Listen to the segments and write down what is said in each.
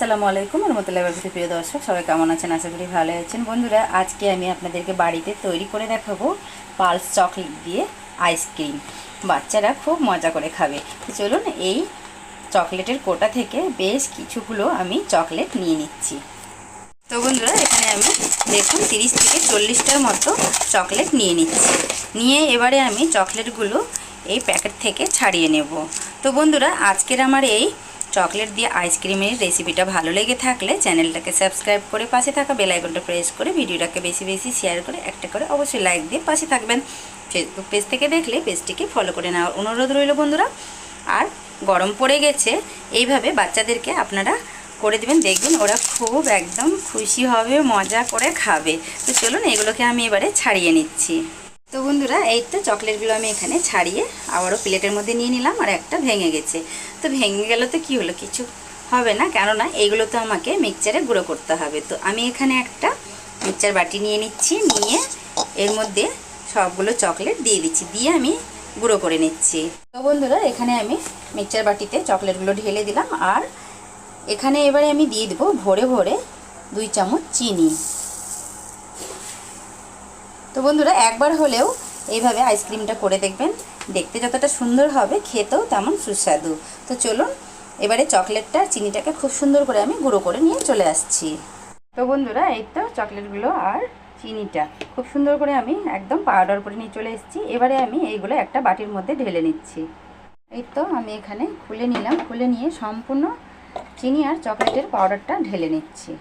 আসসালামু আলাইকুম রহমতুল্লাহি ওয়া বারাকাতুহু। প্রিয় দর্শক, সবাই কেমন আছেন? আশা করি ভালো আছেন। বন্ধুরা, আজকে আমি আপনাদেরকে বাড়িতে তৈরি করে দেখাবো পালস চকলেট দিয়ে আইসক্রিম। বাচ্চারা খুব মজা করে খাবে। তো চলুন এই চকলেটের কোটা থেকে বেশ কিছুগুলো আমি চকলেট নিয়ে নিচ্ছি। তো বন্ধুরা, এখানে আমি দেখুন 30 থেকে 40টার মতো চকলেট নিয়ে নিচ্ছি। নিয়ে এবারে আমি চকলেটগুলো এই প্যাকেট থেকে ছাড়িয়ে নেব। তো বন্ধুরা, আজকের আমার এই চকলেট দিয়ে আইসক্রিমের রেসিপিটা ভালো লেগে থাকলে চ্যানেলটাকে সাবস্ক্রাইব করে পাশে থাকা বেল আইকনটা প্রেস করে ভিডিওটাকে বেশি বেশি শেয়ার করে একটা করে অবশ্যই লাইক দিয়ে পাশে থাকবেন। ফেসবুক পেজ থেকে দেখলে পেজটিকে ফলো করে নেওয়ার অনুরোধ রইল বন্ধুরা। আর গরম পড়ে গেছে, এইভাবে বাচ্চাদেরকে আপনারা করে দেবেন, দেখবেন ওরা খুব একদম খুশি হবে, মজা করে খাবে। তো চলুন এগুলোকে আমি এবারে ছাড়িয়ে নিচ্ছি। তো বন্ধুরা, এই তো চকলেটগুলো আমি এখানে ছাড়িয়ে আবারও প্লেটের মধ্যে নিয়ে নিলাম। আর একটা ভেঙে গেছে, তো ভেঙে গেল তো কি হলো, কিছু হবে না, কেননা এইগুলো তো আমাকে মিক্সচারে গুঁড়ো করতে হবে। তো আমি এখানে একটা মিক্সচার বাটি নিয়ে নিচ্ছি, নিয়ে এর মধ্যে সবগুলো চকলেট দিয়ে দিচ্ছি, দিয়ে আমি গুঁড়ো করে নিচ্ছি। তো বন্ধুরা, এখানে আমি মিক্সচার বাটিতে চকলেটগুলো ঢেলে দিলাম। আর এখানে এবারে আমি দিয়ে দেবো ভরে ভরে 2 চামচ চিনি। তো বন্ধুরা, একবার হলেও এইভাবে আইসক্রিমটা করে দেখবেন, দেখতে যতটা সুন্দর হবে খেতেও তেমন সুস্বাদু। তো চলুন এবারে চকলেটটা চিনিটাকে খুব সুন্দর করে আমি গুঁড়ো করে নিয়ে চলে আসছি। তো বন্ধুরা, এই তো চকলেটগুলো আর চিনিটা খুব সুন্দর করে আমি একদম পাউডার করে নিয়ে চলে এসেছি। এবারে আমি এইগুলো একটা বাটির মধ্যে ঢেলে নিচ্ছি। এই তো আমি এখানে খুলে নিলাম, খুলে নিয়ে সম্পূর্ণ চিনি আর চকলেটের পাউডারটা ঢেলে নিচ্ছি।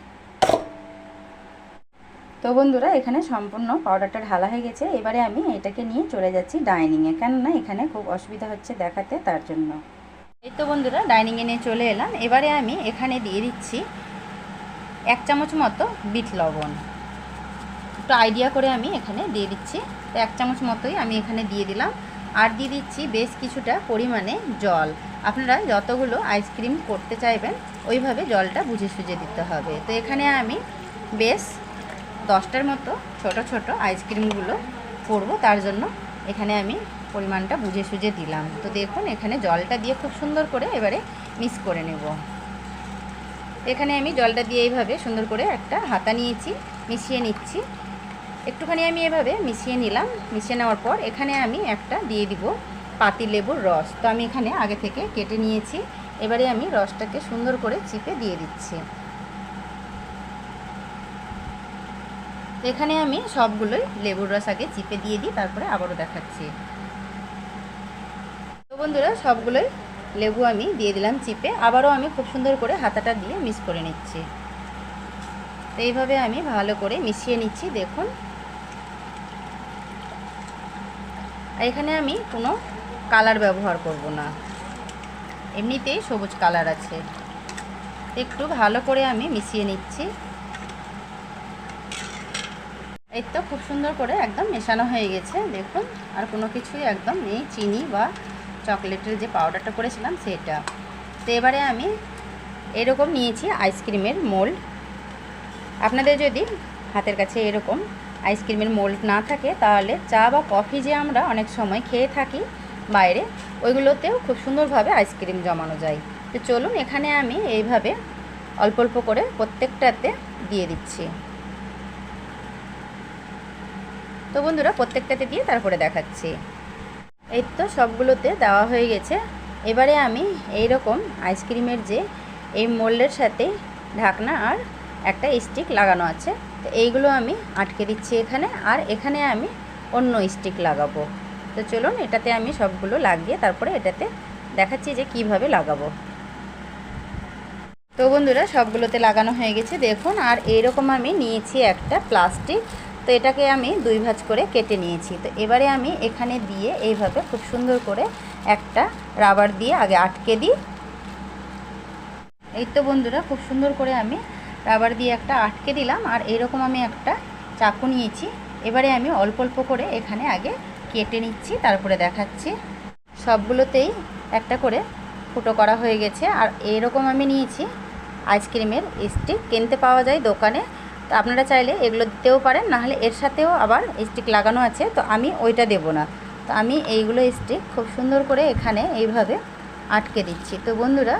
তো বন্ধুরা, এখানে সম্পূর্ণ পাউডারটা ঢালা হয়ে গেছে। এবারে আমি এটাকে নিয়ে চলে যাচ্ছি ডাইনিংয়ে, কেননা এখানে খুব অসুবিধা হচ্ছে দেখাতে, তার জন্য। এই তো বন্ধুরা, ডাইনিংয়ে নিয়ে চলে এলাম। এবারে আমি এখানে দিয়ে দিচ্ছি 1 চামচ মতো বিট লবণ। একটু আইডিয়া করে আমি এখানে দিয়ে দিচ্ছি। তো 1 চামচ মতোই আমি এখানে দিয়ে দিলাম। আর দিয়ে দিচ্ছি বেশ কিছুটা পরিমাণে জল। আপনারা যতগুলো আইসক্রিম করতে চাইবেন ওইভাবে জলটা বুঝে সুঝে দিতে হবে। তো এখানে আমি বেশ 10টার মতো ছোট ছোট আইসক্রিমগুলো করব, তার জন্য এখানে আমি পরিমাণটা বুঝে সুঝে দিলাম। তো দেখুন এখানে জলটা দিয়ে খুব সুন্দর করে এবারে মিক্স করে নেব। এখানে আমি জলটা দিয়ে এইভাবে সুন্দর করে একটা হাতা নিয়েছি, মিশিয়ে নিচ্ছি। একটুখানি আমি এভাবে মিশিয়ে নিলাম। মিশিয়ে নেওয়ার পর এখানে আমি একটা দিয়ে দিব পাতিলেবুর রস। তো আমি এখানে আগে থেকে কেটে নিয়েছি। এবারে আমি রসটাকে সুন্দর করে চিপে দিয়ে দিচ্ছি। এখানে আমি সবগুলোই লেবুর রস আগে চিপে দিয়ে দিই, তারপরে আবারও দেখাচ্ছি। তো বন্ধুরা, সবগুলোই লেবু আমি দিয়ে দিলাম চিপে, আবারও আমি খুব সুন্দর করে হাতাটা দিয়ে মিক্স করে নিচ্ছি। তো এইভাবে আমি ভালো করে মিশিয়ে নিচ্ছি, দেখুন। আর এখানে আমি কোনো কালার ব্যবহার করব না, এমনিতেই সবুজ কালার আছে। একটু ভালো করে আমি মিশিয়ে নিচ্ছি। এই তো খুব সুন্দর করে একদম মেশানো হয়ে গেছে, দেখুন। আর কোনো কিছুই একদম নেই, চিনি বা চকলেটের যে পাউডারটা করেছিলাম সেটা। তো এবারে আমি এরকম নিয়েছি আইসক্রিমের মোল্ড। আপনাদের যদি হাতের কাছে এরকম আইসক্রিমের মোল্ড না থাকে, তাহলে চা বা কফি যে আমরা অনেক সময় খেয়ে থাকি বাইরে, ওইগুলোতেও খুব সুন্দরভাবে আইসক্রিম জমানো যায়। তো চলুন এখানে আমি এইভাবে অল্প অল্প করে প্রত্যেকটাতে দিয়ে দিচ্ছি। তো বন্ধুরা, প্রত্যেকটাতে দিয়ে তারপরে দেখাচ্ছি। এই তো সবগুলোতে দেওয়া হয়ে গেছে। এবারে আমি এই রকম আইসক্রিমের যে এই মোল্ডের সাথে ঢাকনা আর একটা স্টিক লাগানো আছে, তো এইগুলো আমি আটকে দিচ্ছি এখানে। আর এখানে আমি অন্য স্টিক লাগাবো। তো চলুন এটাতে আমি সবগুলো লাগিয়ে তারপরে এটাতে দেখাচ্ছি যে কিভাবে লাগাবো। তো বন্ধুরা, সবগুলোতে লাগানো হয়ে গেছে, দেখুন। আর এইরকম আমি নিয়েছি একটা প্লাস্টিক, তো এটাকে আমি 2 ভাঁজ করে কেটে নিয়েছি। তো এবারে আমি এখানে দিয়ে এইভাবে খুব সুন্দর করে একটা রাবার দিয়ে আগে আটকে দিই। এই তো বন্ধুরা, খুব সুন্দর করে আমি রাবার দিয়ে একটা আটকে দিলাম। আর এইরকম আমি একটা চাকু নিয়েছি। এবারে আমি অল্প অল্প করে এখানে আগে কেটে নিচ্ছি, তারপরে দেখাচ্ছি। সবগুলোতেই একটা করে ফুটো করা হয়ে গেছে। আর এইরকম আমি নিয়েছি আইসক্রিমের স্টিক, কিনতে পাওয়া যায় দোকানে। তো আপনারা চাইলে এগুলো দিতেও পারেন, নাহলে এর সাথেও আবার স্টিক লাগানো আছে, তো আমি ওইটা দেব না। তো আমি এইগুলো স্টিক খুব সুন্দর করে এখানে এইভাবে আটকে দিচ্ছি। তো বন্ধুরা,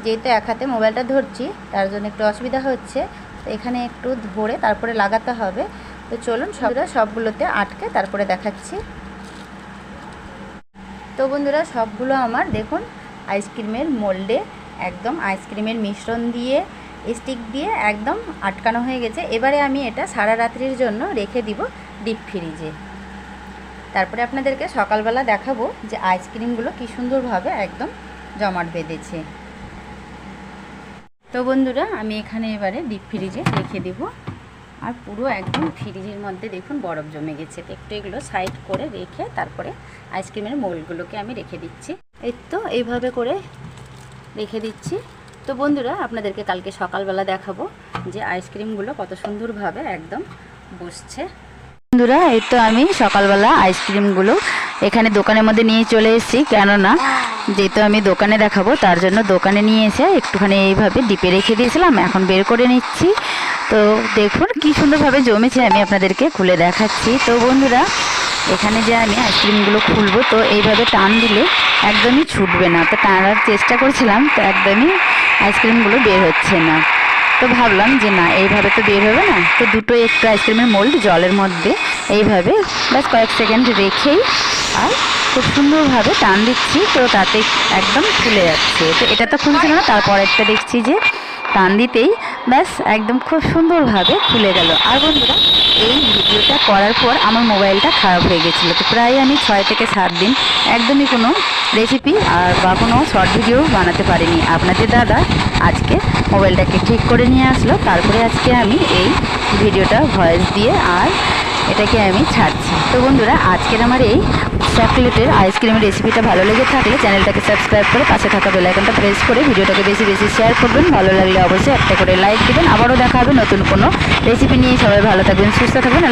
যেহেতু এক হাতে মোবাইলটা ধরছি তার জন্য একটু অসুবিধা হচ্ছে, তো এখানে একটু ধরে তারপরে লাগাতে হবে। তো চলুন সবগুলোতে আটকে তারপরে দেখাচ্ছি। তো বন্ধুরা সবগুলো আমার দেখুন আইসক্রিমের মোল্ডে একদম আইসক্রিমের মিশ্রণ দিয়ে স্টিক দিয়ে একদম আটকানো হয়ে গেছে। এবারে আমি এটা সারা রাত্রির জন্য রেখে দিব ডিপ ফ্রিজে। তারপরে আপনাদেরকে সকালবেলা দেখাবো যে আইসক্রিমগুলো কী সুন্দরভাবে একদম জমাট বেঁধেছে। তো বন্ধুরা আমি এখানে এবারে ডিপ ফ্রিজে রেখে দেব। আর পুরো একদম ফ্রিজের মধ্যে দেখুন বরফ জমে গেছে। একটু এগুলো সাইড করে রেখে তারপরে আইসক্রিমের মোল্ডগুলোকে আমি রেখে দিচ্ছি। এই তো এইভাবে করে রেখে দিচ্ছি। তো বন্ধুরা আপনাদেরকে কালকে সকালবেলা দেখাবো যে আইসক্রিমগুলো কত সুন্দরভাবে একদম বসছে। বন্ধুরা এই তো আমি সকালবেলা আইসক্রিমগুলো এখানে দোকানের মধ্যে নিয়ে চলে এসেছি, কেননা যেহেতু আমি দোকানে দেখাবো তার জন্য দোকানে নিয়ে এসে একটুখানি এইভাবে ডিপে রেখে দিয়েছিলাম, এখন বের করে নিচ্ছি। তো দেখুন কি সুন্দরভাবে জমেছে, আমি আপনাদেরকে খুলে দেখাচ্ছি। তো বন্ধুরা এখানে যে আমি আইসক্রিমগুলো খুলবো, তো এইভাবে টান দিলে একদমই ছুটবে না। তো টানার চেষ্টা করছিলাম, তো একদমই আইসক্রিমগুলো বের হচ্ছে না। তো ভাবলাম যে না এইভাবে তো বের হবে না, তো দুটো একটু আইসক্রিমের মোল্ড জলের মধ্যে এইভাবে ব্যাস কয়েক সেকেন্ড রেখেই আর খুব সুন্দরভাবে টান দিচ্ছি, তো তাতে একদম খুলে যাচ্ছে। তো এটা তো খুলছিল না, তারপরেরটা দেখছি যে টান দিতেই ব্যাস একদম খুব সুন্দরভাবে খুলে গেল। আর বন্ধুরা এই ভিডিওটা করার পর আমার মোবাইলটা খারাপ হয়ে গেছিলো, তো প্রায় আমি 6 থেকে 7 দিন একদমই কোনো রেসিপি আর বা কোনো শর্ট ভিডিও বানাতে পারিনি। আপনাদের দাদা আজকে মোবাইলটাকে ঠিক করে নিয়ে আসলো, তারপরে আজকে আমি এই ভিডিওটা ভয়েস দিয়ে আর এটাকে আমি ছাড়ছি। তো বন্ধুরা আজকের আমার এই চকলেটের আইসক্রিমের রেসিপিটা ভালো লেগে থাকলে চ্যানেলটাকে সাবস্ক্রাইব করে পাশে থাকা বেল আইকনটা প্রেস করে ভিডিওটাকে বেশি বেশি শেয়ার করবেন। ভালো লাগলে অবশ্যই একটা করে লাইক দেবেন। আবারও দেখা হবে নতুন কোনো রেসিপি নিয়ে। সবাই ভালো থাকবেন, সুস্থ থাকবেন।